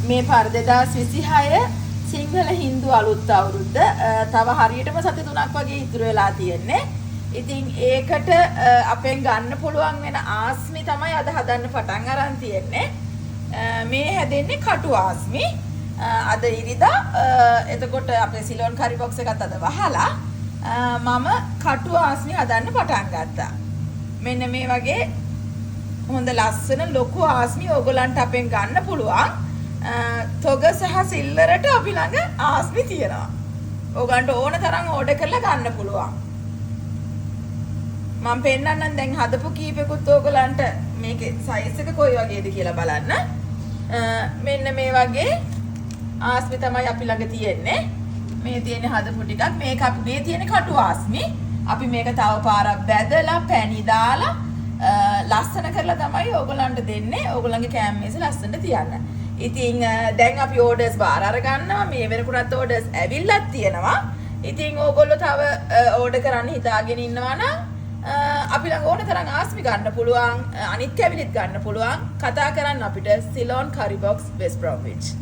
මේ පාර 2026 සිංහල හින්දු අලුත් අවුරුද්ද තව හරියටම සති 3ක් වගේ ඉතුරු වෙලා තියෙන්නේ. ඉතින් ඒකට අපෙන් ගන්න පුළුවන් වෙන ආස්මි තමයි අද හදන්න පටන් අරන් තියෙන්නේ. මේ හැදෙන්නේ කටු ආස්මි. අද ඉරිදා එතකොට අපේ සිලෝන් කරි බොක්ස් එකත් අද වහලා මම කටු ආස්මි හදන්න පටන් ගත්තා. මෙන්න මේ වගේ හොඳ ලස්සන ලොකු ආස්මි ඕගොල්ලන්ට අපෙන් ගන්න පුළුවන්. තොග සහ සිල්වරට අපි ළඟ ආස්මි තියෙනවා. ඕගොල්ලන්ට ඕන තරම් ඕඩර් කරලා ගන්න පුළුවන්. මම පෙන්නන්නම් දැන් හදපු කීපෙකුත් ඕගොල්ලන්ට මේකේ සයිස් එක කොයි වගේද කියලා බලන්න. මෙන්න මේ වගේ ආස්මි තමයි අපි ළඟ තියෙන්නේ. මේ තියෙන හදපු ටිකක් මේක අපි මේ තියෙන කටු ආස්මි. අපි මේක තව පාරක් බැදලා පැණි දාලා ලස්සන කරලා තමයි ඕගොල්ලන්ට දෙන්නේ. ඕගොල්ලන්ගේ කෑම මේසේ ලස්සනට තියන්න. ඉතින් දැන් අපි ඕඩර්ස් බාර අර ගන්නවා. මේ වෙනකොටත් ඕඩර්ස් ඇවිල්ලා තියෙනවා. ඉතින් ඕගොල්ලෝ තව ඕඩර් කරන්න හිතාගෙන ඉන්නවා නම් අපි ළඟ ඕන තරම් ආස්මි ගන්න පුළුවන්. අනිත් කැබිනට් ගන්න පුළුවන්. කතා කරන්න අපිට සිලෝන් කරි බොක්ස් වෙස්ට් බ්‍රොම්විච්